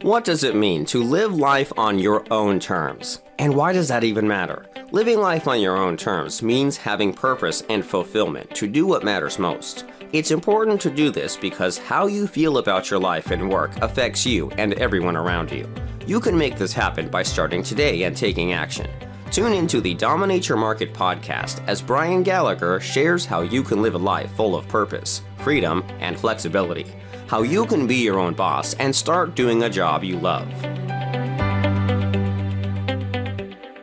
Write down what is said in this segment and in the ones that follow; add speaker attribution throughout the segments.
Speaker 1: What does it mean to live life on your own terms? And why does that even matter? Living life on your own terms means having purpose and fulfillment to do what matters most. It's important to do this because how you feel about your life and work affects you and everyone around you. You can make this happen by starting today and taking action. Tune into the Dominate Your Market podcast as Brian Gallagher shares how you can live a life full of purpose, freedom, and flexibility. How you can be your own boss and start doing a job you love.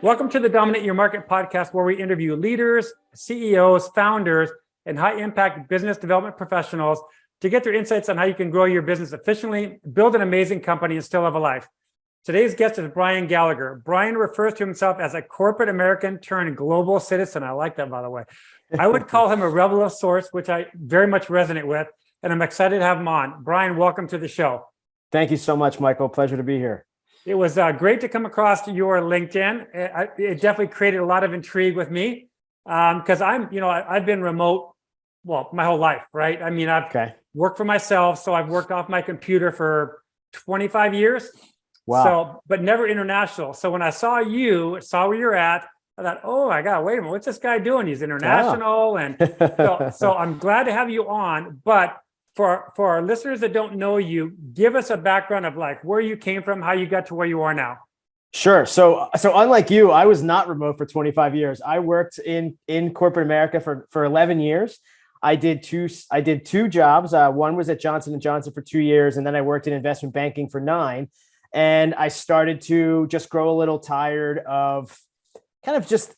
Speaker 2: Welcome to the Dominate Your Market podcast, where we interview leaders, CEOs, founders, and high-impact business development professionals to get their insights on how you can grow your business efficiently, build an amazing company, and still have a life. Today's guest is Brian Gallagher. Brian refers to himself as a corporate American turned global citizen. I like that, by the way. I would call him a rebel of sorts, which I very much resonate with, and I'm excited to have him on. Brian, welcome to the show.
Speaker 3: Thank you so much, Michael. Pleasure to be here.
Speaker 2: It was great to come across your LinkedIn. It definitely created a lot of intrigue with me because I've been remote, well, my whole life, right? I mean, I've worked for myself, so I've worked off my computer for 25 years.
Speaker 3: Wow.
Speaker 2: So, but never international. So when I saw where you're at, I thought, oh my God, wait a minute, what's this guy doing? He's international. And so I'm glad to have you on. But for our listeners that don't know you, give us a background of like where you came from, how you got to where you are now.
Speaker 3: Sure. So unlike you, I was not remote for 25 years. I worked in corporate America for 11 years. I did two jobs. One was at Johnson & Johnson for 2 years, and then I worked in investment banking for 9. And I started to just grow a little tired of kind of just,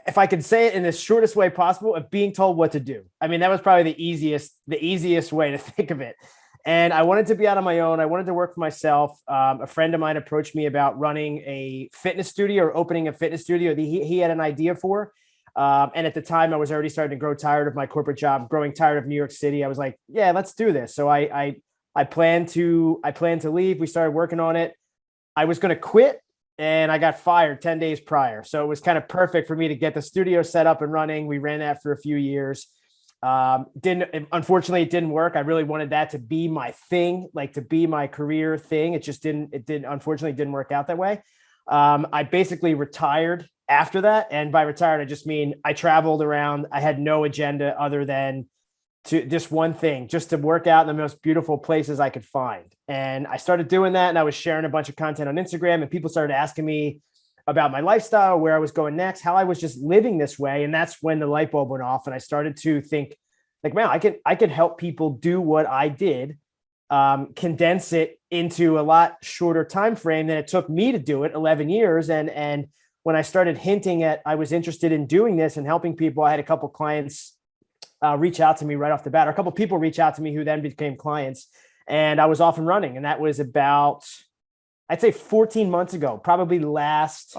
Speaker 3: if I could say it in the shortest way possible, of being told what to do. I mean, that was probably the easiest way to think of it. And I wanted to be out on my own. I wanted to work for myself. A friend of mine approached me about running a fitness studio or opening a fitness studio that he had an idea for. And at the time, I was already starting to grow tired of my corporate job, growing tired of New York City. I was like, yeah, let's do this. So I planned to leave. We started working on it. I was going to quit and I got fired 10 days prior. So it was kind of perfect for me to get the studio set up and running. We ran that for a few years. Unfortunately, it didn't work. I really wanted that to be my thing, like to be my career thing. Unfortunately, it didn't work out that way. I basically retired after that. And by retired, I just mean I traveled around. I had no agenda other than to just one thing, just to work out in the most beautiful places I could find. And I started doing that, and I was sharing a bunch of content on Instagram, and people started asking me about my lifestyle, where I was going next, how I was just living this way. And that's when the light bulb went off. And I started to think like, man, I could help people do what I did, condense it into a lot shorter time frame than it took me to do it, 11 years. And when I started hinting at I was interested in doing this and helping people, I had a couple clients reach out to me right off the bat, or a couple of people reach out to me who then became clients, and I was off and running. And that was about, I'd say 14 months ago, probably last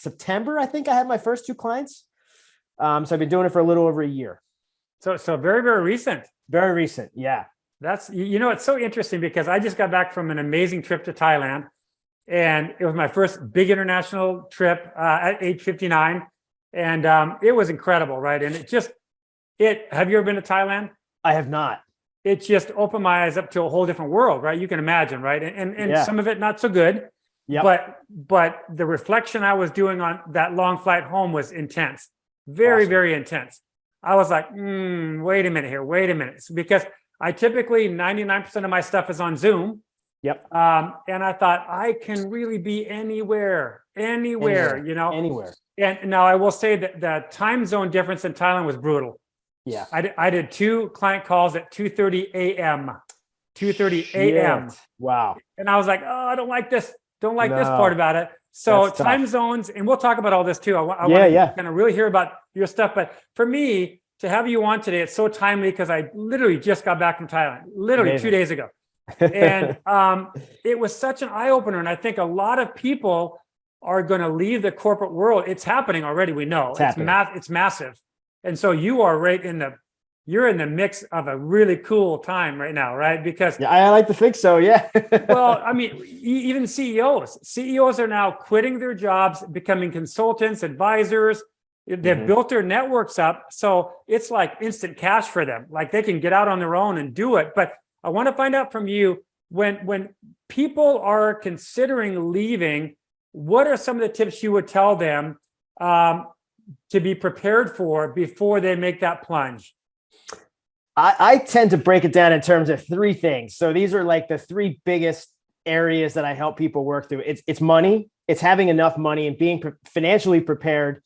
Speaker 3: September. I think I had my first 2 clients. So I've been doing it for a little over a year.
Speaker 2: So very, very recent.
Speaker 3: Very recent. Yeah.
Speaker 2: That's, it's so interesting because I just got back from an amazing trip to Thailand, and it was my first big international trip at age 59. And it was incredible, right? And have you ever been to Thailand?
Speaker 3: I have not.
Speaker 2: It just opened my eyes up to a whole different world, right? You can imagine, right? And some of it not so good.
Speaker 3: Yep.
Speaker 2: But the reflection I was doing on that long flight home was intense. Very, awesome. Very intense. I was like, wait a minute. Because I typically 99% of my stuff is on Zoom.
Speaker 3: Yep.
Speaker 2: And I thought I can really be anywhere. Anywhere. And now I will say that the time zone difference in Thailand was brutal.
Speaker 3: Yeah.
Speaker 2: I did 2 client calls at 2:30 a.m. 2:30 a.m.
Speaker 3: Wow.
Speaker 2: And I was like, oh, I don't like this. Don't like this part about it. So that's time zones, and we'll talk about all this too. I want to kind of really hear about your stuff. But for me to have you on today, it's so timely because I literally just got back from Thailand, literally
Speaker 3: Amazing.
Speaker 2: 2 days ago. And it was such an eye opener. And I think a lot of people are going to leave the corporate world. It's happening already. We know it's massive. And so you are you're in the mix of a really cool time right now, right? Because
Speaker 3: I like to think so. Yeah.
Speaker 2: Well, I mean, even CEOs are now quitting their jobs, becoming consultants, advisors, They've built their networks up. So it's like instant cash for them. Like they can get out on their own and do it. But I want to find out from you, when people are considering leaving, what are some of the tips you would tell them to be prepared for before they make that plunge?
Speaker 3: I tend to break it down in terms of three things. So these are like the three biggest areas that I help people work through. It's money, it's having enough money and being financially prepared,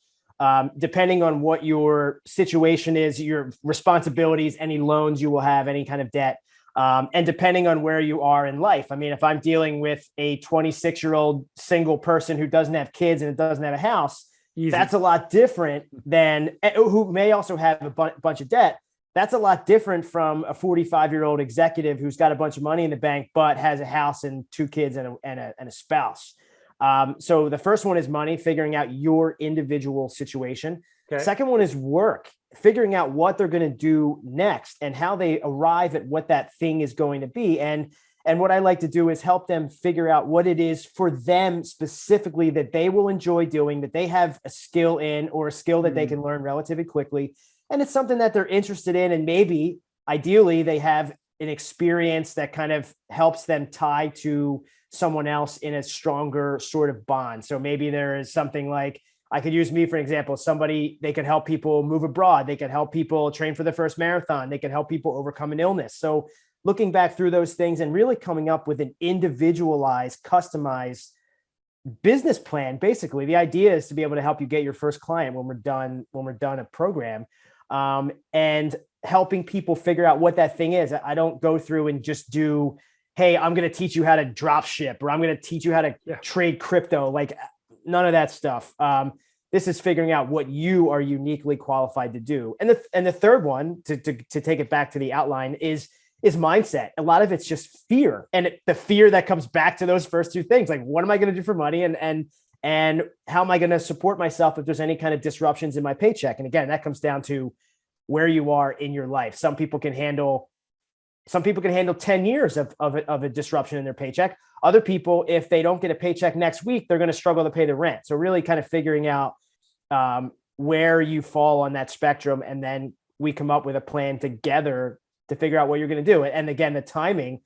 Speaker 3: depending on what your situation is, your responsibilities, any loans you will have, any kind of debt, and depending on where you are in life. I mean, if I'm dealing with a 26-year-old single person who doesn't have kids and doesn't have a house, easy. That's a lot different than who may also have a bunch of debt. That's a lot different from a 45-year-old executive who's got a bunch of money in the bank, but has a house and two kids and a spouse. So the first one is money, figuring out your individual situation. Okay. Second one is work, figuring out what they're going to do next and how they arrive at what that thing is going to be. And what I like to do is help them figure out what it is for them specifically that they will enjoy doing, that they have a skill in, or a skill that they can learn relatively quickly. And it's something that they're interested in. And maybe ideally they have an experience that kind of helps them tie to someone else in a stronger sort of bond. So maybe there is something like, I could use me for an example, they could help people move abroad. They could help people train for the first marathon. They could help people overcome an illness. So looking back through those things and really coming up with an individualized, customized business plan. Basically, the idea is to be able to help you get your first client when we're done a program. And helping people figure out what that thing is. I don't go through and just do, hey, I'm going to teach you how to drop ship, or I'm going to teach you how to trade crypto. Like none of that stuff. This is figuring out what you are uniquely qualified to do. And the third one, to take it back to the outline, is mindset. A lot of it's just fear, and the fear that comes back to those first two things. Like, what am I going to do for money? And how am I going to support myself if there's any kind of disruptions in my paycheck? And again, that comes down to where you are in your life. Some people can handle 10 years of a disruption in their paycheck. Other people, if they don't get a paycheck next week, they're going to struggle to pay the rent. So really kind of figuring out where you fall on that spectrum. And then we come up with a plan together to figure out what you're going to do. And again, the timing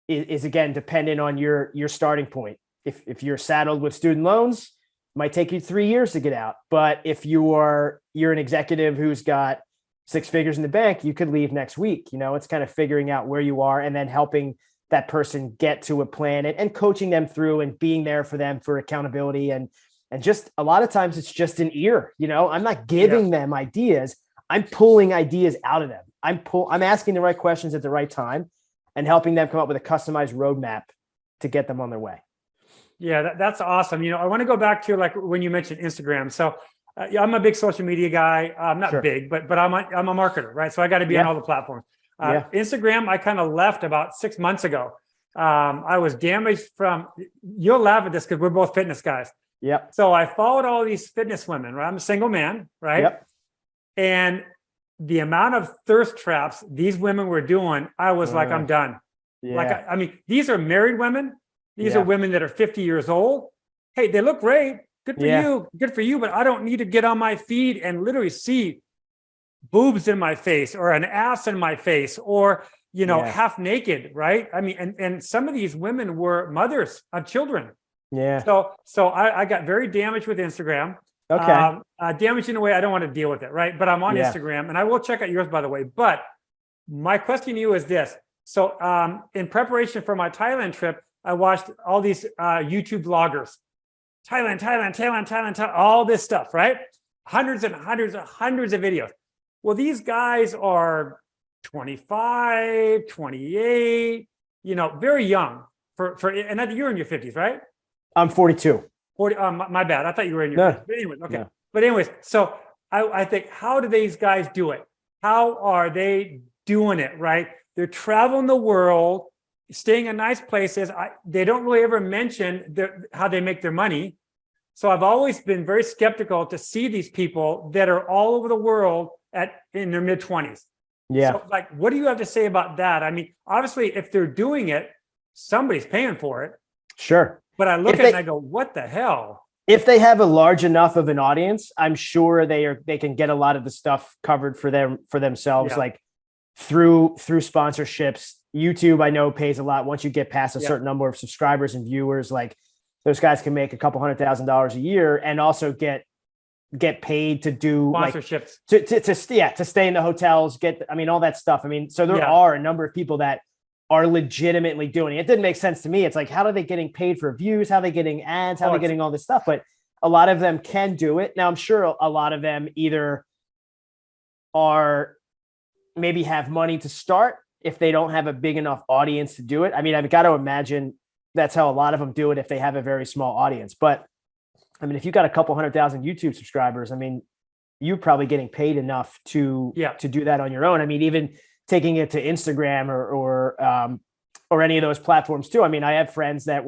Speaker 3: is again, dependent on your starting point. If you're saddled with student loans, it might take you 3 years to get out. But if you're an executive who's got 6 figures in the bank, you could leave next week. You know, it's kind of figuring out where you are and then helping that person get to a plan and coaching them through and being there for them for accountability. And just a lot of times it's just an ear, you know, I'm not giving them ideas. I'm pulling ideas out of them. I'm asking the right questions at the right time and helping them come up with a customized roadmap to get them on their way.
Speaker 2: Yeah, that's awesome. You know, I want to go back to like when you mentioned Instagram. So I'm a big social media guy. I'm not big, but I'm a marketer, right? So I got to be on all the platforms. Instagram, I kind of left about 6 months ago. I was damaged from, you'll laugh at this because we're both fitness guys.
Speaker 3: Yep.
Speaker 2: So I followed all these fitness women, right? I'm a single man, right? Yep. And the amount of thirst traps these women were doing, I was like, I'm done. Yeah. Like, I mean, these are married women. These are women that are 50 years old. Hey, they look great. Good for you. Good for you. But I don't need to get on my feed and literally see boobs in my face or an ass in my face or, you know, half naked. Right. I mean, and some of these women were mothers of children. Yeah. So I got very damaged with Instagram. Okay. Damaged in a way I don't want to deal with it. Right. But I'm on Instagram and I will check out yours, by the way. But my question to you is this. So in preparation for my Thailand trip, I watched all these YouTube vloggers, Thailand, all this stuff, right? Hundreds of videos. Well, these guys are 25, 28, you know, very young and you're in your 50s, right?
Speaker 3: I'm 42.
Speaker 2: 40, my bad. I thought you were in your 50s. But anyways, okay. No. But anyways, so I think, how do these guys do it? How are they doing it, right? They're traveling the world, staying in nice places. They don't really ever mention how they make their money. So I've always been very skeptical to see these people that are all over the world in their mid-20s. Yeah. So like, what do you have to say about that? I mean, obviously, if they're doing it, somebody's paying for it.
Speaker 3: Sure.
Speaker 2: But I look at it and I go, what the hell?
Speaker 3: If they have a large enough of an audience, I'm sure they can get a lot of the stuff covered for themselves, like through sponsorships. YouTube, I know, pays a lot. Once you get past a certain number of subscribers and viewers, like those guys can make a couple $100,000 a year and also get paid to do
Speaker 2: sponsorships,
Speaker 3: to stay in the hotels, all that stuff. So there are a number of people that are legitimately doing it. It didn't make sense to me. It's like, how are they getting paid for views? How are they getting ads? How are they getting all this stuff? But a lot of them can do it. Now, I'm sure a lot of them either maybe have money to start if they don't have a big enough audience to do it. I've got to imagine that's how a lot of them do it if they have a very small audience. But if you got a couple 100,000 YouTube subscribers, you're probably getting paid enough to do that on your own. Even taking it to Instagram or any of those platforms too. I have friends that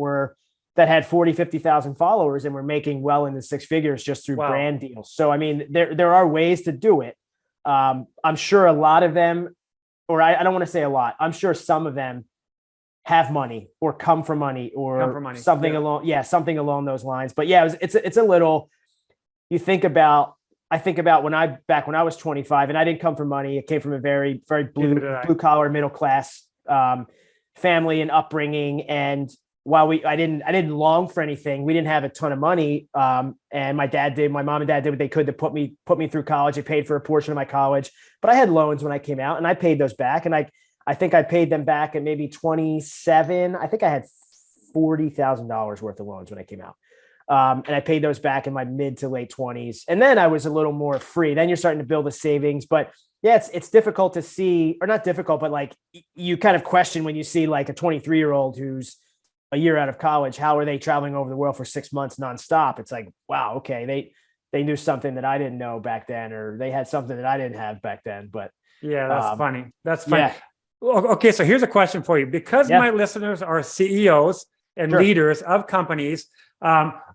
Speaker 3: had 40, 50,000 followers and were making well into six figures just through brand deals. So, there are ways to do it. I'm sure a lot of them, or I don't want to say a lot, I'm sure some of them have money or come from money or something along those lines. But it's a little, I think about when I was 25 and I didn't come from money. It came from a very, very blue collar, middle class family and upbringing. And while I didn't long for anything, we didn't have a ton of money. And my mom and dad did what they could to put me through college. They paid for a portion of my college, but I had loans when I came out and I paid those back. And I think I paid them back at maybe 27. I think I had $40,000 worth of loans when I came out. And I paid those back in my mid to late 20s. And then I was a little more free. Then you're starting to build a savings. But it's difficult to see, or not difficult, but like you kind of question when you see like a 23-year-old who's a year out of college, how are they traveling over the world for 6 months nonstop? It's like, wow, okay, they knew something that I didn't know back then, or they had something that I didn't have back then. But
Speaker 2: that's funny. That's funny. Yeah. Okay, so here's a question for you. Because my listeners are CEOs and leaders of companies,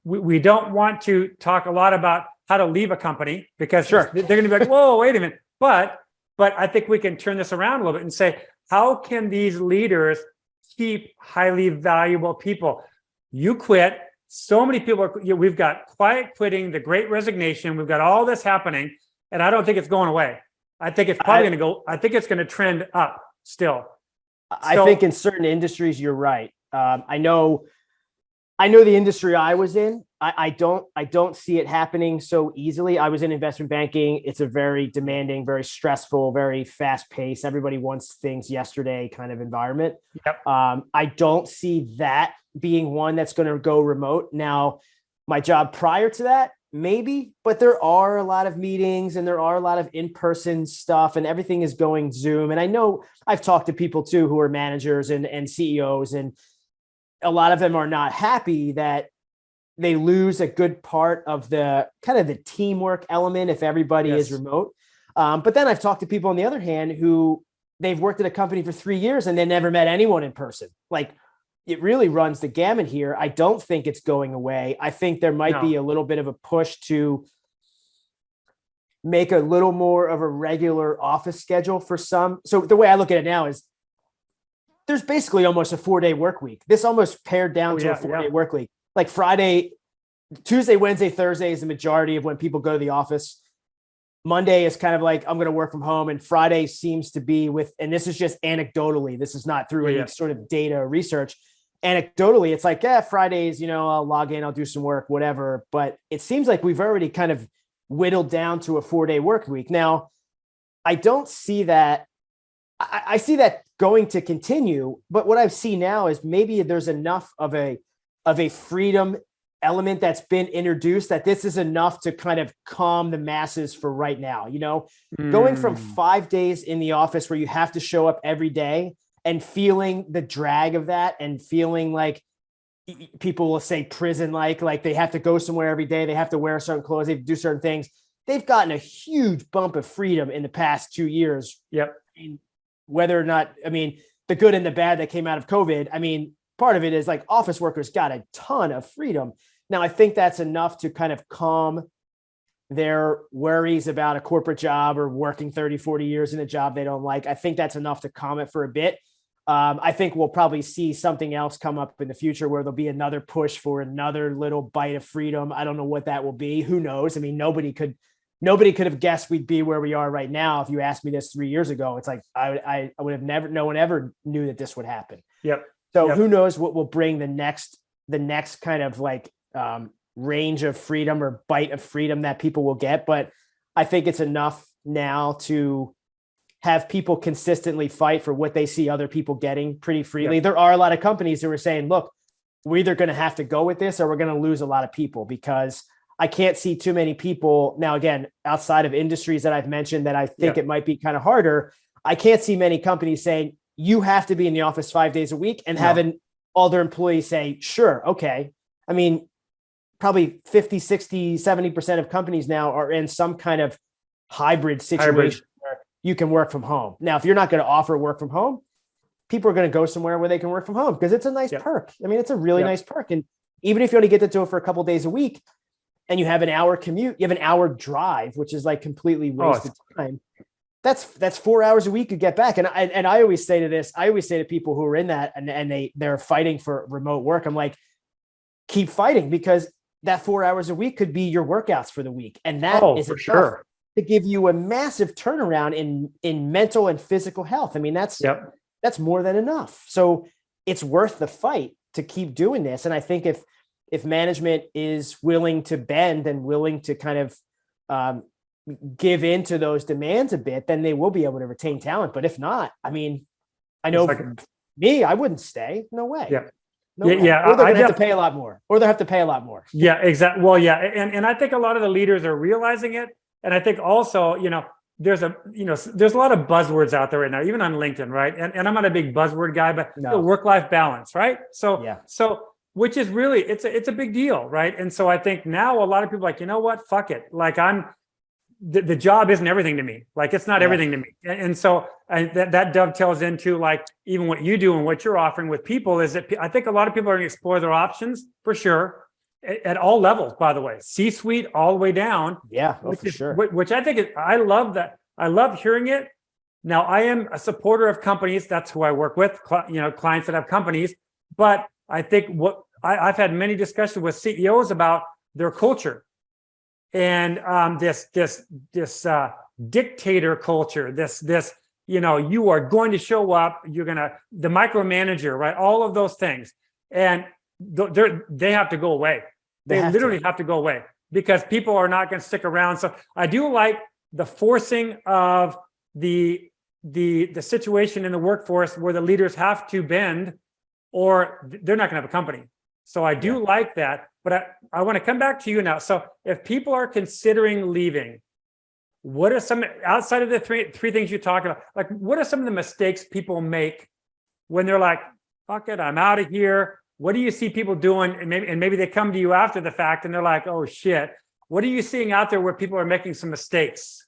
Speaker 2: we don't want to talk a lot about how to leave a company because they're going to be like, whoa, wait a minute. But I think we can turn this around a little bit and say, how can these leaders keep highly valuable people? You quit. So many people we've got quiet quitting, the great resignation. We've got all this happening, and I don't think it's going away. I think it's probably going to go. I think it's going to trend up still.
Speaker 3: I think in certain industries, you're right. I know the industry I was in. I don't see it happening so easily. I was in investment banking. It's a very demanding, very stressful, very fast paced. Everybody wants things yesterday kind of environment.
Speaker 2: Yep.
Speaker 3: I don't see that being one that's going to go remote. Now, my job prior to that, maybe, but there are a lot of meetings and there are a lot of in-person stuff and everything is going Zoom. And I know I've talked to people too, who are managers and CEOs, and a lot of them are not happy that they lose a good part of the kind of the teamwork element if everybody is remote. But then I've talked to people on the other hand, who they've worked at a company for 3 years and they never met anyone in person. Like, it really runs the gamut here. I don't think it's going away. I think there might be a little bit of a push to make a little more of a regular office schedule for some. So the way I look at it now is there's basically almost a 4-day work week. This almost pared down to a 4-day work week. Like Friday, Tuesday, Wednesday, Thursday is the majority of when people go to the office. Monday is kind of like, I'm going to work from home. And Friday seems to be and this is just anecdotally, this is not through any sort of data or research. Anecdotally, it's like, Fridays, I'll log in, I'll do some work, whatever. But it seems like we've already kind of whittled down to a 4-day work week. Now, I don't see that. I see that going to continue. But what I see now is maybe there's enough of a freedom element that's been introduced that this is enough to kind of calm the masses for right now. Going from 5 days in the office where you have to show up every day and feeling the drag of that and feeling like people will say prison, like they have to go somewhere every day. They have to wear certain clothes. They have to do certain things. They've gotten a huge bump of freedom in the past 2 years.
Speaker 2: Yep.
Speaker 3: Whether or not, the good and the bad that came out of COVID, part of it is like office workers got a ton of freedom. Now, I think that's enough to kind of calm their worries about a corporate job or working 30, 40 years in a job they don't like. I think that's enough to calm it for a bit. I think we'll probably see something else come up in the future where there'll be another push for another little bite of freedom. I don't know what that will be. Who knows? I mean, nobody could have guessed we'd be where we are right now. If you asked me this 3 years ago, it's like, I would have never, no one ever knew that this would happen.
Speaker 2: Yep.
Speaker 3: So who knows what will bring the next kind of like range of freedom or bite of freedom that people will get. But I think it's enough now to have people consistently fight for what they see other people getting pretty freely. Yep. There are a lot of companies who are saying, look, we're either going to have to go with this or we're going to lose a lot of people, because I can't see too many people now, again, outside of industries that I've mentioned that I think it might be kind of harder. I can't see many companies saying you have to be in the office 5 days a week and having all their employees say, sure. Okay. I mean, probably 50, 60, 70% of companies now are in some kind of hybrid situation where you can work from home. Now, if you're not going to offer work from home, people are going to go somewhere where they can work from home because it's a nice perk. I mean, it's a really nice perk. And even if you only get to do it for a couple of days a week and you have an hour commute, you have an hour drive, which is like completely wasted time. That's 4 hours a week to get back. And I always say to people who are in that and they're fighting for remote work, I'm like, keep fighting, because that 4 hours a week could be your workouts for the week. And that is for sure to give you a massive turnaround in mental and physical health. I mean, that's more than enough. So it's worth the fight to keep doing this. And I think if management is willing to bend and willing to kind of give into those demands a bit, then they will be able to retain talent. But if not, I mean, I know for me, I wouldn't stay. No way.
Speaker 2: Yeah.
Speaker 3: No way.
Speaker 2: Yeah.
Speaker 3: Or they're going to have to pay a lot more.
Speaker 2: Yeah, exactly. Well, yeah. And I think a lot of the leaders are realizing it. And I think also, there's a lot of buzzwords out there right now, even on LinkedIn, right? And I'm not a big buzzword guy, but work-life balance, right? So which is really, it's a big deal, right? And so I think now a lot of people are like, you know what, fuck it. Like the job isn't everything to me. Like it's not everything to me. And so that dovetails into like even what you do and what you're offering with people is that I think a lot of people are going to explore their options for sure. At all levels, by the way, C-suite all the way down.
Speaker 3: Yeah, for sure.
Speaker 2: Which I think I love that. I love hearing it. Now, I am a supporter of companies. That's who I work with, clients that have companies. But I think I've had many discussions with CEOs about their culture and this dictator culture. This you are going to show up. You're the micromanager, right? All of those things, and they have to go away. They literally have to go away because people are not going to stick around. So I do like the forcing of the situation in the workforce where the leaders have to bend or they're not going to have a company. So I do like that, but I want to come back to you now. So if people are considering leaving, what are some, outside of the three things you talked about, like what are some of the mistakes people make when they're like, fuck it, I'm out of here? What do you see people doing? And maybe they come to you after the fact and they're like, oh shit. What are you seeing out there where people are making some mistakes?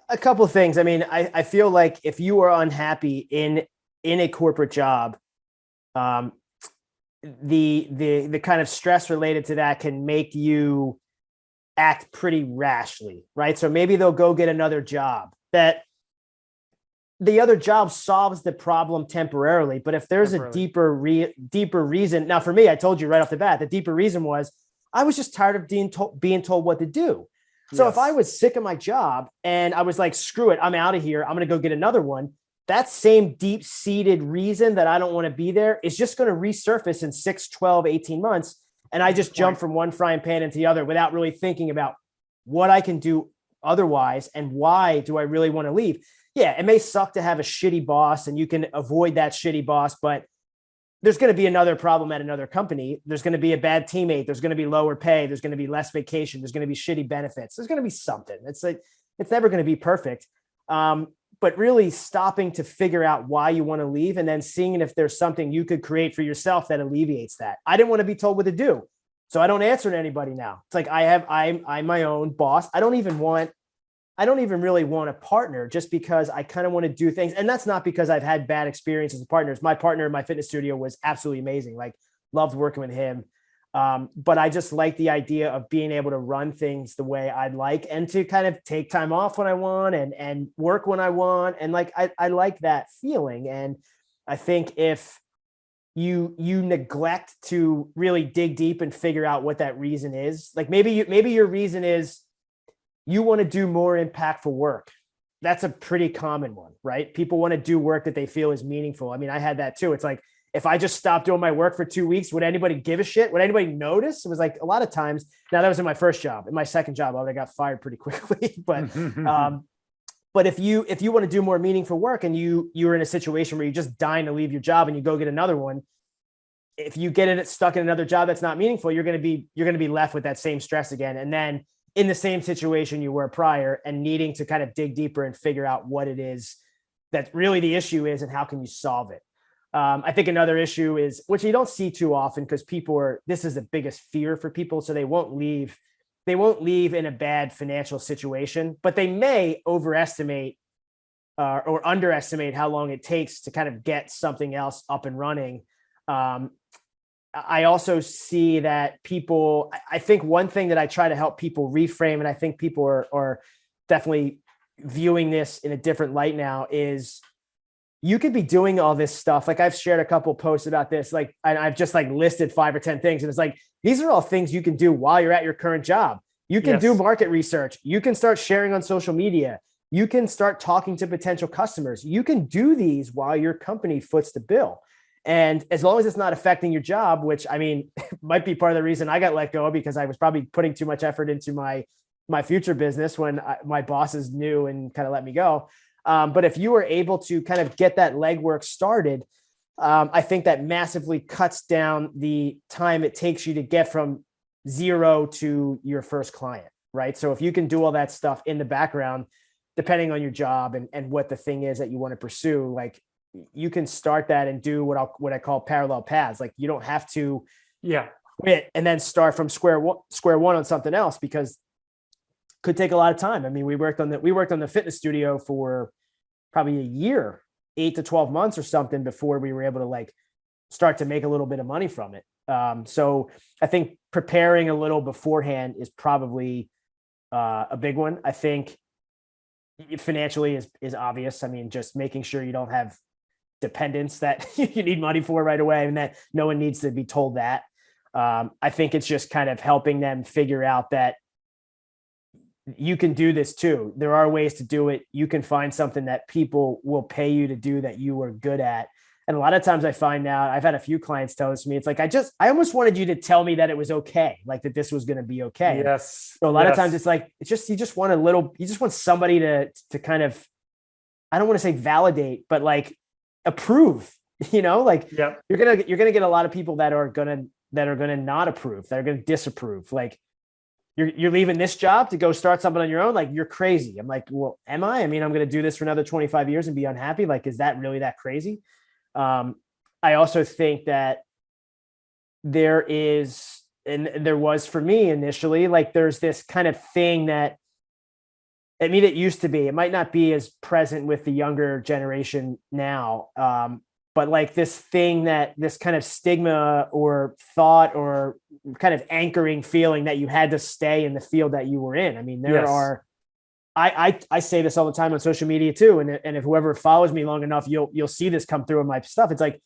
Speaker 3: A couple of things. I mean, I feel like if you are unhappy in a corporate job, the kind of stress related to that can make you act pretty rashly, right? So maybe they'll go get another job that the other job solves the problem temporarily. But if there's a deeper reason, now for me, I told you right off the bat, the deeper reason was I was just tired of being told what to do. So if I was sick of my job and I was like, screw it, I'm out of here, I'm going to go get another one. That same deep-seated reason that I don't want to be there is just going to resurface in 6, 12, 18 months. And I just jump from one frying pan into the other without really thinking about what I can do otherwise and why do I really want to leave. Yeah, it may suck to have a shitty boss and you can avoid that shitty boss, but there's going to be another problem at another company. There's going to be a bad teammate. There's going to be lower pay. There's going to be less vacation. There's going to be shitty benefits. There's going to be something. It's never going to be perfect. But really stopping to figure out why you want to leave and then seeing if there's something you could create for yourself that alleviates that. I didn't want to be told what to do. So I don't answer to anybody now. It's like I'm my own boss. I don't even really want a partner just because I kind of want to do things. And that's not because I've had bad experiences with partners. My partner in my fitness studio was absolutely amazing. Like loved working with him. But I just like the idea of being able to run things the way I'd like and to kind of take time off when I want and work when I want. And like, I like that feeling. And I think if you neglect to really dig deep and figure out what that reason is, like maybe your reason is you want to do more impactful work. That's a pretty common one, right? People want to do work that they feel is meaningful. I mean, I had that too. It's like, if I just stopped doing my work for 2 weeks, would anybody give a shit? Would anybody notice? It was like a lot of times. Now that was in my first job. In my second job, I would have got fired pretty quickly. But if you want to do more meaningful work and you're in a situation where you're just dying to leave your job and you go get another one, if you get stuck in another job that's not meaningful, you're going to be left with that same stress again. And then in the same situation you were prior and needing to kind of dig deeper and figure out what it is that really the issue is and how can you solve it. I think another issue is, which you don't see too often because this is the biggest fear for people. So they won't leave in a bad financial situation, but they may overestimate or underestimate how long it takes to kind of get something else up and running. I also see that I think one thing that I try to help people reframe, and I think people are definitely viewing this in a different light now, is you could be doing all this stuff. Like I've shared a couple posts about this, like, and I've just like listed 5 or 10 things. And it's like, these are all things you can do while you're at your current job. You can do market research. You can start sharing on social media. You can start talking to potential customers. You can do these while your company foots the bill. And as long as it's not affecting your job, which I mean, might be part of the reason I got let go, because I was probably putting too much effort into my future business when my bosses knew and kind of let me go. But if you were able to kind of get that legwork started, I think that massively cuts down the time it takes you to get from 0 to your first client, right? So if you can do all that stuff in the background, depending on your job and what the thing is that you want to pursue, like you can start that and do what I call parallel paths. Like you don't have to quit and then start from square one on something else, because it could take a lot of time. I mean, we worked on the fitness studio for probably a year, 8 to 12 months or something before we were able to like start to make a little bit of money from it. So I think preparing a little beforehand is probably a big one. I think financially is obvious. I mean, just making sure you don't have dependents that you need money for right away, and that no one needs to be told that. I think it's just kind of helping them figure out that you can do this too. There are ways to do it. You can find something that people will pay you to do that you are good at. And a lot of times I find out, I've had a few clients tell this to me, it's like, I almost wanted you to tell me that it was okay. Like that this was going to be okay.
Speaker 2: Yes.
Speaker 3: So a lot of times it's like, you just want somebody to kind of, I don't want to say validate, but like approve, like you're going to get a lot of people that are going to not approve, that are going to disapprove. Like you're leaving this job to go start something on your own. Like you're crazy. I'm like, well, am I? I mean, I'm going to do this for another 25 years and be unhappy. Like, is that really that crazy? I also think that there is, and there was for me initially, like there's this kind of thing that, I mean, it used to be, it might not be as present with the younger generation now. But like this kind of stigma or thought or kind of anchoring feeling that you had to stay in the field that you were in. I mean, I say this all the time on social media too. And if whoever follows me long enough, you'll see this come through in my stuff. It's like,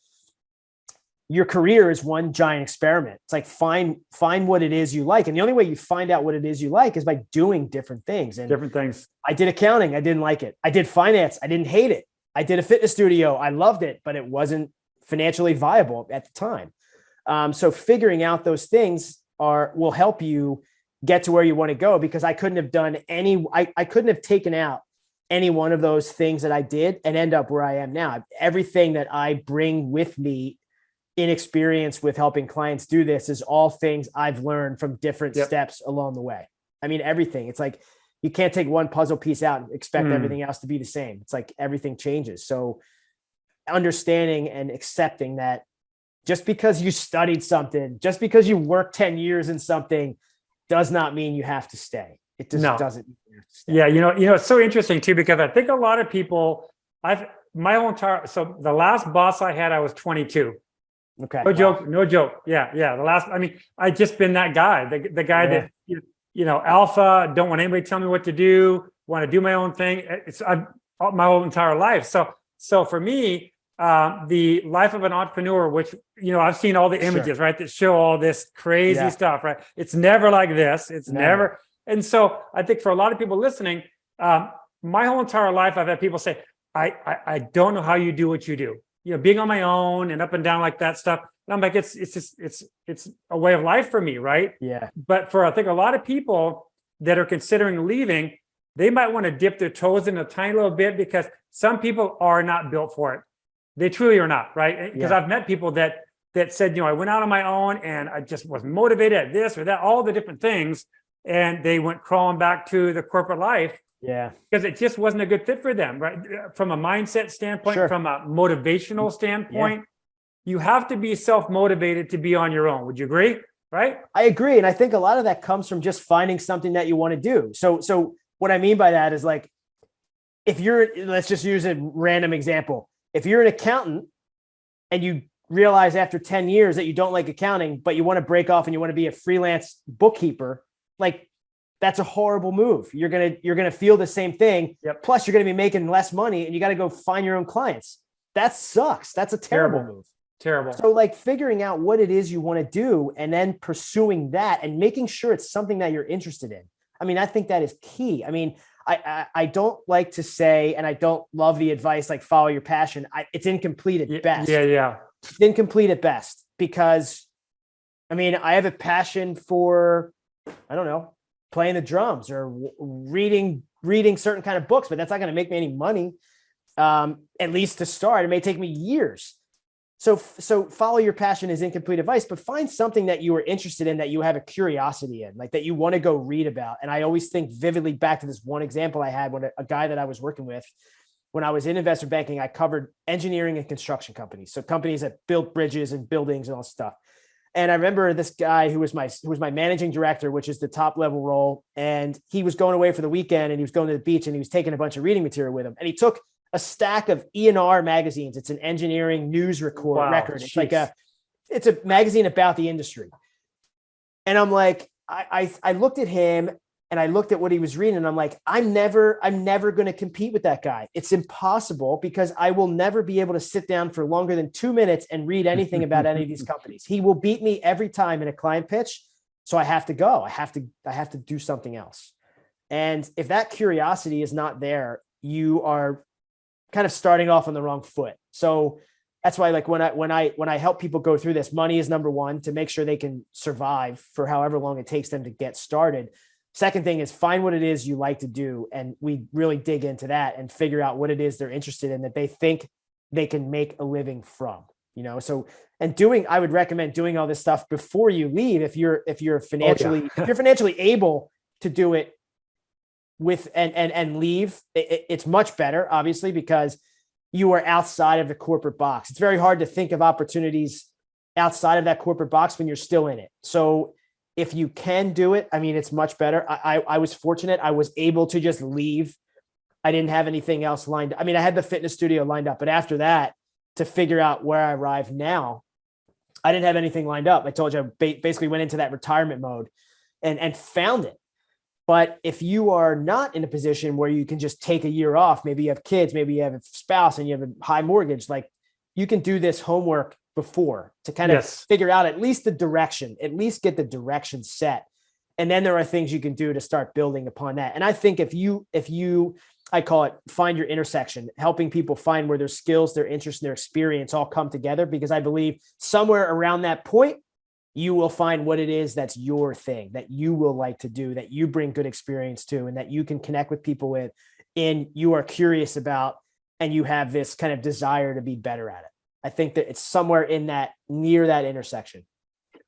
Speaker 3: your career is one giant experiment. It's like, find what it is you like. And the only way you find out what it is you like is by doing different things. I did accounting. I didn't like it. I did finance. I didn't hate it. I did a fitness studio. I loved it, but it wasn't financially viable at the time. So figuring out those things will help you get to where you want to go, because I couldn't have taken out any one of those things that I did and end up where I am now. Everything that I bring with me in experience with helping clients do this is all things I've learned from different steps along the way. I mean, everything. It's like, you can't take one puzzle piece out and expect everything else to be the same. It's like everything changes. So understanding and accepting that just because you studied something, just because you worked 10 years in something, does not mean you have to stay. It just doesn't mean you have to stay.
Speaker 2: Yeah. It's so interesting too, because I think a lot of people, so the last boss I had, I was 22.
Speaker 3: Okay.
Speaker 2: No joke. Yeah. I just been that guy, the guy that, alpha, don't want anybody to tell me what to do, want to do my own thing. It's my whole entire life. So for me, the life of an entrepreneur, which, I've seen all the images, right, that show all this crazy stuff, right? It's never like this. It's never. And so I think for a lot of people listening, my whole entire life, I've had people say, I don't know how you do what you do. Being on my own and up and down like that stuff. And I'm like, it's a way of life for me, right?
Speaker 3: Yeah.
Speaker 2: But for, I think, a lot of people that are considering leaving, they might want to dip their toes in a tiny little bit, because some people are not built for it. They truly are not, right? Because I've met people that said, I went out on my own and I just was motivated at this or that, all the different things. And they went crawling back to the corporate life.
Speaker 3: Yeah.
Speaker 2: Because it just wasn't a good fit for them, right? From a mindset standpoint, from a motivational standpoint, you have to be self-motivated to be on your own. Would you agree? Right? I
Speaker 3: agree. And I think a lot of that comes from just finding something that you want to do. So what I mean by that is, like, if let's just use a random example. If you're an accountant and you realize after 10 years that you don't like accounting, but you want to break off and you want to be a freelance bookkeeper, like, that's a horrible move. You're going to feel the same thing.
Speaker 2: Yep.
Speaker 3: Plus you're going to be making less money and you got to go find your own clients. That sucks. That's a terrible move.
Speaker 2: Terrible.
Speaker 3: So, like, figuring out what it is you want to do and then pursuing that and making sure it's something that you're interested in. I mean, I think that is key. I mean, I don't like to say, and I don't love the advice, like, follow your passion. It's incomplete at best.
Speaker 2: Yeah.
Speaker 3: It's incomplete at best, because, I mean, I have a passion for, I don't know, playing the drums or reading certain kind of books, but that's not going to make me any money. At least to start. It may take me years. So follow your passion is incomplete advice, but find something that you are interested in, that you have a curiosity in, like, that you want to go read about. And I always think vividly back to this one example I had when a guy that I was working with, when I was in investment banking, I covered engineering and construction companies. So companies that built bridges and buildings and all stuff. And I remember this guy who was my managing director, which is the top level role. And he was going away for the weekend and he was going to the beach and he was taking a bunch of reading material with him. And he took a stack of E&R magazines. It's an engineering news record. It's like it's a magazine about the industry. And I'm like, I looked at him and I looked at what he was reading and I'm like, I'm never going to compete with that guy. It's impossible, because I will never be able to sit down for longer than 2 minutes and read anything about any of these companies. He will beat me every time in a client pitch. So I have to go. I have to do something else. And if that curiosity is not there, you are kind of starting off on the wrong foot. So that's why, like, when I help people go through this, money is number one, to make sure they can survive for however long it takes them to get started. Second thing is find what it is you like to do. And we really dig into that and figure out what it is they're interested in, that they think they can make a living from, so, and I would recommend doing all this stuff before you leave. If you're financially, if you're financially able to do it with and leave, it's much better, obviously, because you are outside of the corporate box. It's very hard to think of opportunities outside of that corporate box when you're still in it. So if you can do it, I mean, it's much better. I was fortunate. I was able to just leave. I didn't have anything else lined up. I mean, I had the fitness studio lined up, but after that, to figure out where I arrived now, I didn't have anything lined up. I told you, I basically went into that retirement mode and found it. But if you are not in a position where you can just take a year off, maybe you have kids, maybe you have a spouse and you have a high mortgage, like, you can do this homework before to kind of figure out at least the direction, at least get the direction set. And then there are things you can do to start building upon that. And I think if you, I call it find your intersection, helping people find where their skills, their interests, and their experience all come together, because I believe somewhere around that point, you will find what it is that's your thing, that you will like to do, that you bring good experience to, and that you can connect with people with, and you are curious about, and you have this kind of desire to be better at it. I think that it's somewhere in that, near that intersection.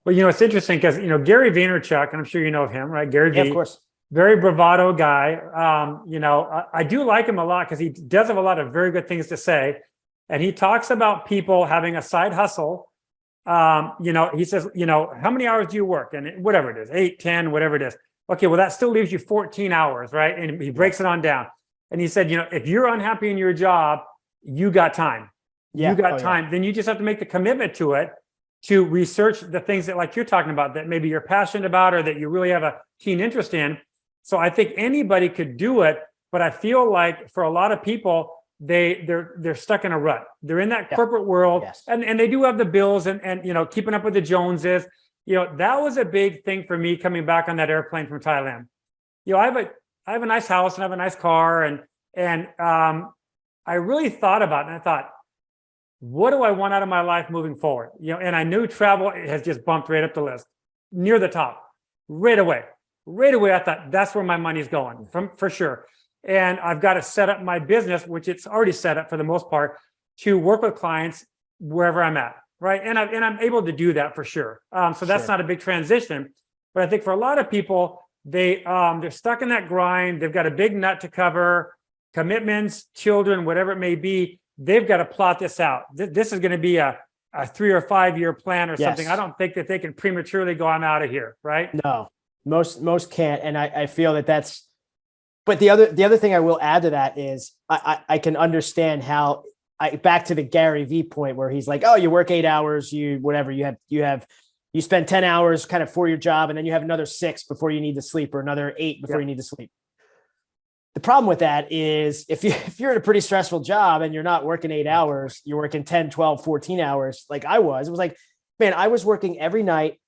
Speaker 2: Well, it's interesting because, Gary Vaynerchuk, and I'm sure you know of him, right? Gary V.
Speaker 3: Yeah, of course.
Speaker 2: Very bravado guy. I do like him a lot because he does have a lot of very good things to say. And he talks about people having a side hustle. He says, how many hours do you work? And whatever it is, 8, 10, whatever it is. Okay, well, that still leaves you 14 hours, right? And he breaks it on down. And he said, if you're unhappy in your job, you got time.
Speaker 3: Yeah.
Speaker 2: You got time. Then you just have to make the commitment to it, to research the things that, like you're talking about, that maybe you're passionate about or that you really have a keen interest in. So I think anybody could do it. But I feel like for a lot of people, they're stuck in a rut. They're in that corporate world, and they do have the bills and keeping up with the Joneses. That was a big thing for me coming back on that airplane from Thailand. I have a nice house and I have a nice car, and I really thought about it, and I thought, what do I want out of my life moving forward? And I knew travel has just bumped right up the list, near the top, right away. Right away, I thought that's where my money's going, for sure. And I've got to set up my business, which it's already set up for the most part, to work with clients wherever I'm at, right? And I'm able to do that for sure. So that's not a big transition. But I think for a lot of people, they're stuck in that grind. They've got a big nut to cover, commitments, children, whatever it may be. They've got to plot this out. This is going to be a 3 or 5 year plan or something. I don't think that they can prematurely go, I'm out of here, right?
Speaker 3: No, most can't. And I feel that's, but the other thing I will add to that is I can understand how back to the Gary V point where he's like, oh, you work 8 hours, you spend 10 hours kind of for your job, and then you have another 6 before you need to sleep, or another 8 before you need to sleep. The problem with that is if you're in a pretty stressful job and you're not working 8 hours, you're working 10, 12, 14 hours. Like it was like, man, I was working every night.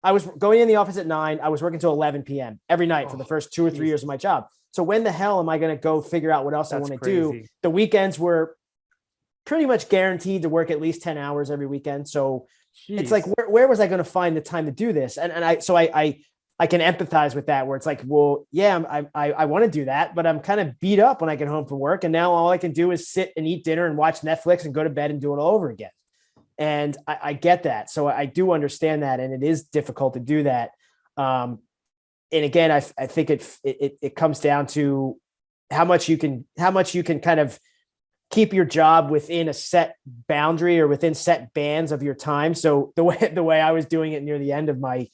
Speaker 3: I was going in the office at 9. I was working till 11 PM every night for the first 2 or 3 years of my job. So when the hell am I going to go figure out what else I want to do? The weekends were pretty much guaranteed to work at least 10 hours every weekend. So it's like, where was I going to find the time to do this? And I can empathize with that, where it's like, well, yeah, I want to do that, but I'm kind of beat up when I get home from work. And now all I can do is sit and eat dinner and watch Netflix and go to bed and do it all over again. And I get that. So I do understand that. And it is difficult to do that. And again, I think it comes down to how much you can kind of keep your job within a set boundary or within set bands of your time. So the way I was doing it near the end of my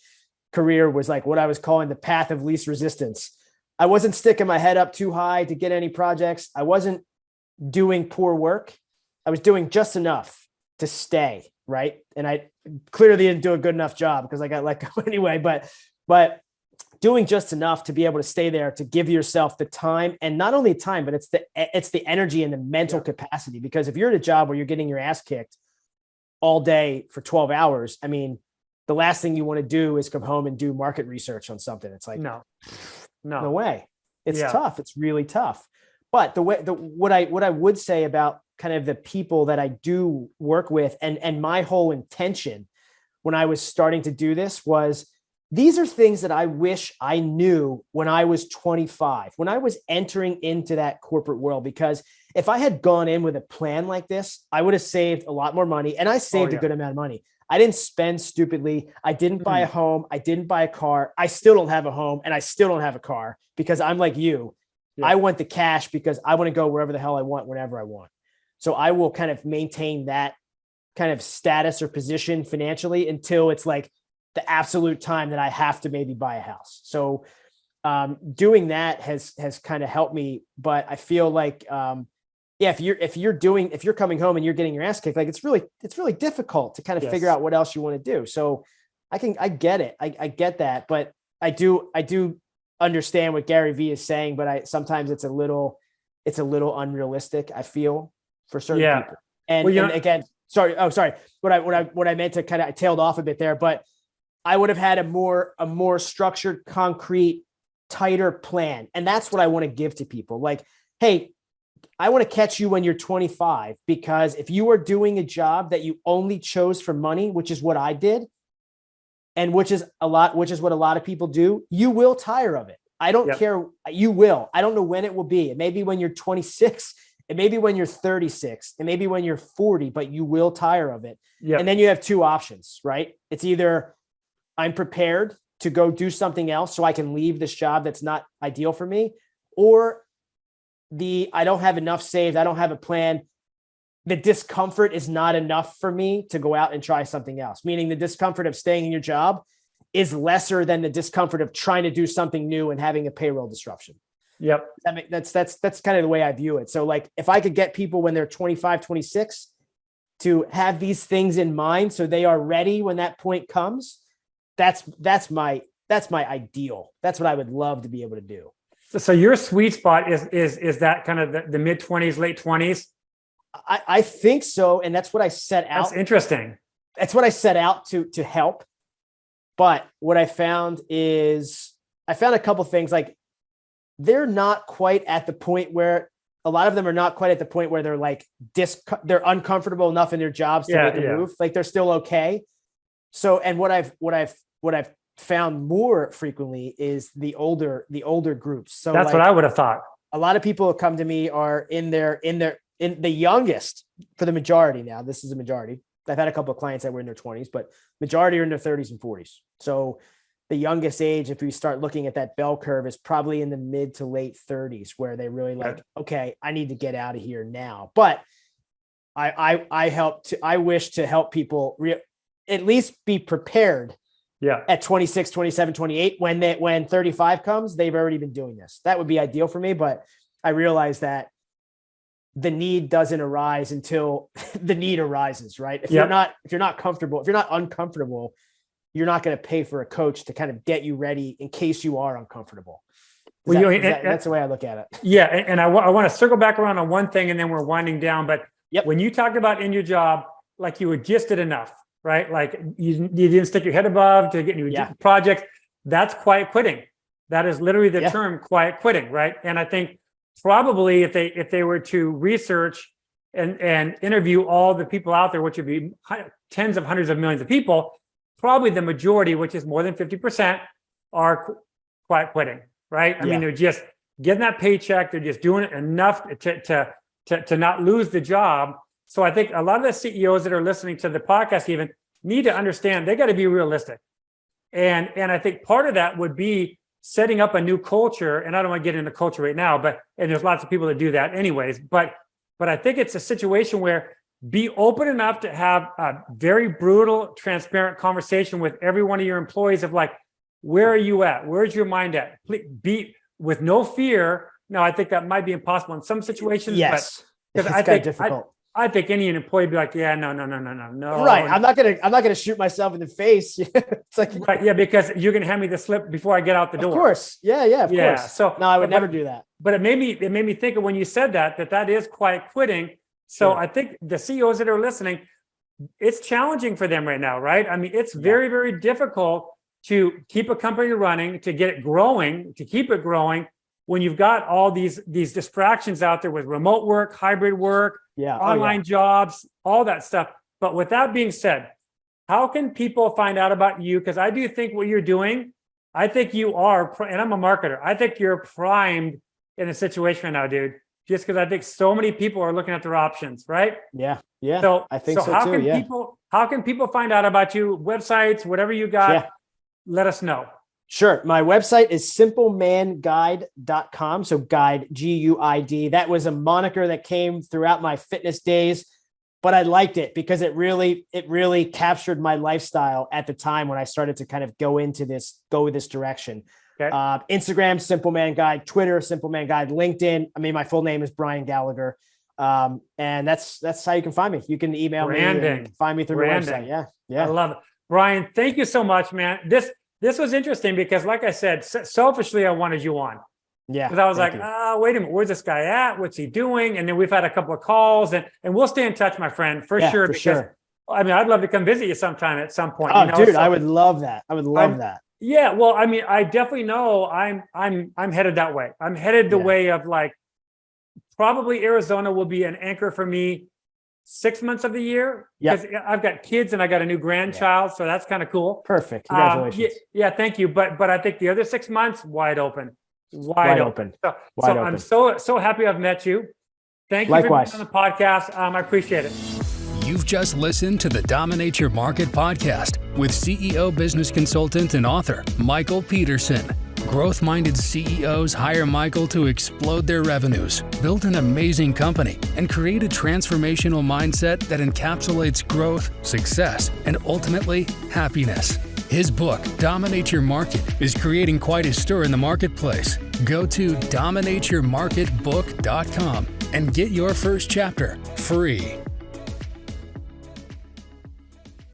Speaker 3: career was like what I was calling the path of least resistance. I wasn't sticking my head up too high to get any projects. I wasn't doing poor work. I was doing just enough to stay, right? And I clearly didn't do a good enough job because I got let go anyway, but doing just enough to be able to stay there, to give yourself the time, and not only time, but it's the energy and the mental capacity. Because if you're at a job where you're getting your ass kicked all day for 12 hours, I mean, the last thing you want to do is come home and do market research on something. It's like, no way. It's tough. It's really tough. But what I would say about kind of the people that I do work with, and my whole intention when I was starting to do this was, these are things that I wish I knew when I was 25, when I was entering into that corporate world. Because if I had gone in with a plan like this, I would have saved a lot more money. And I saved a good amount of money. I didn't spend stupidly. I didn't buy a home. I didn't buy a car. I still don't have a home, and I still don't have a car, because I'm like you. Yeah. I want the cash because I want to go wherever the hell I want, whenever I want. So I will kind of maintain that kind of status or position financially until it's like the absolute time that I have to maybe buy a house. So doing that has kind of helped me. But I feel like, if you're coming home and you're getting your ass kicked, like it's really difficult to kind of figure out what else you want to do. So I get it. I get that, but I do understand what Gary V is saying, but sometimes it's a little unrealistic, I feel, for certain people. And, and again, sorry. What I meant to kind of, I tailed off a bit there, but I would have had a more structured, concrete, tighter plan. And that's what I want to give to people. Like, hey, I want to catch you when you're 25, because if you are doing a job that you only chose for money, which is what I did, and which is what a lot of people do, you will tire of it. I don't care. You will. I don't know when it will be. It may be when you're 26. It may be when you're 36. It may be when you're 40, but you will tire of it. Yep. And then you have two options, right? It's either I'm prepared to go do something else so I can leave this job that's not ideal for me, or I don't have enough saved. I don't have a plan. The discomfort is not enough for me to go out and try something else. Meaning the discomfort of staying in your job is lesser than the discomfort of trying to do something new and having a payroll disruption.
Speaker 2: Yep.
Speaker 3: That's kind of the way I view it. So like, if I could get people when they're 25, 26 to have these things in mind, so they are ready when that point comes, that's my ideal. That's what I would love to be able to do.
Speaker 2: So your sweet spot is that kind of the mid 20s, late 20s.
Speaker 3: I think so. And that's what I set out.
Speaker 2: That's interesting.
Speaker 3: That's what I set out to help. But what I found is I found a couple things, like they're not quite at the point where a lot of them are not quite at the point where they're like they're uncomfortable enough in their jobs to make a move. Like they're still okay. So, and what I've found more frequently is the older groups. So
Speaker 2: that's what I would have thought.
Speaker 3: A lot of people who come to me are in the youngest for the majority. Now, this is a majority. I've had a couple of clients that were in their 20s, but majority are in their 30s and 40s. So the youngest age, if we start looking at that bell curve, is probably in the mid to late 30s, where they really like, okay, I need to get out of here now. But I wish to help people at least be prepared.
Speaker 2: Yeah.
Speaker 3: At 26, 27, 28, when 35 comes, they've already been doing this. That would be ideal for me. But I realize that the need doesn't arise until the need arises, right? If you're not comfortable, if you're not uncomfortable, you're not going to pay for a coach to kind of get you ready in case you are uncomfortable. That's the way I look at it.
Speaker 2: Yeah. And I want to circle back around on one thing, and then we're winding down. But when you talked about in your job, like you were just did enough, right? Like you didn't stick your head above to get new projects. That's quiet quitting. That is literally the term, quiet quitting, right? And I think probably if they were to research and interview all the people out there, which would be tens of hundreds of millions of people, probably the majority, which is more than 50%, are quiet quitting, right? I mean, they're just getting that paycheck. They're just doing it enough to not lose the job. So I think a lot of the CEOs that are listening to the podcast even need to understand they got to be realistic. And I think part of that would be setting up a new culture. And I don't want to get into culture right now, and there's lots of people that do that anyways. But I think it's a situation where be open enough to have a very brutal, transparent conversation with every one of your employees of like, where are you at? Where's your mind at? Please, be with no fear. Now, I think that might be impossible in some situations.
Speaker 3: Yes,
Speaker 2: because I think difficult. I think any employee would be like, yeah, no.
Speaker 3: Right. I'm not gonna shoot myself in the face. It's like,
Speaker 2: right. Yeah. Because you're going to hand me the slip before I get out the door.
Speaker 3: Of course. Yeah. Of course.
Speaker 2: So
Speaker 3: no, I would never do that.
Speaker 2: But it made me think of when you said that is quiet quitting. So I think the CEOs that are listening, it's challenging for them right now, right? I mean, it's very, very difficult to keep a company running, to get it growing, to keep it growing when you've got all these distractions out there with remote work, hybrid work, online jobs, all that stuff. But with that being said, how can people find out about you? Because I do think what you're doing, I think you are, and I'm a marketer, I think you're primed in a situation right now, dude. Just because I think so many people are looking at their options, right? Yeah.
Speaker 3: So I think so
Speaker 2: how
Speaker 3: too.
Speaker 2: Can how can people find out about you? Websites, whatever you got, let us know.
Speaker 3: Sure. My website is simplemanguide.com. So guide, GUID. That was a moniker that came throughout my fitness days, but I liked it because it really captured my lifestyle at the time when I started to kind of go with this direction. Okay. Instagram, Simple Man Guide, Twitter, Simple Man Guide, LinkedIn. I mean, my full name is Brian Gallagher. And that's how you can find me. You can email me and find me through my website. Yeah.
Speaker 2: I love it. Brian, thank you so much, man. This was interesting because, like I said, selfishly, I wanted you on. Yeah. Because I was like, wait a minute, where's this guy at? What's he doing? And then we've had a couple of calls, and we'll stay in touch, my friend, for sure. I mean, I'd love to come visit you sometime at some point.
Speaker 3: Oh, dude, I would love that. That.
Speaker 2: Yeah. Well, I mean, I definitely know I'm headed that way. I'm headed the way of like, probably Arizona will be an anchor for me 6 months of the year, because I've got kids and I got a new grandchild, so that's kind of cool.
Speaker 3: Perfect. Congratulations.
Speaker 2: Thank you. But I think the other 6 months, wide open.
Speaker 3: Wide open.
Speaker 2: I'm so happy I've met you. Thank you for being on the podcast. I appreciate it.
Speaker 4: You've just listened to the Dominate Your Market podcast with CEO, business consultant, and author Michael Peterson. Growth-minded CEOs hire Michael to explode their revenues, build an amazing company, and create a transformational mindset that encapsulates growth, success, and ultimately happiness. His book, Dominate Your Market, is creating quite a stir in the marketplace. Go to dominateyourmarketbook.com and get your first chapter free.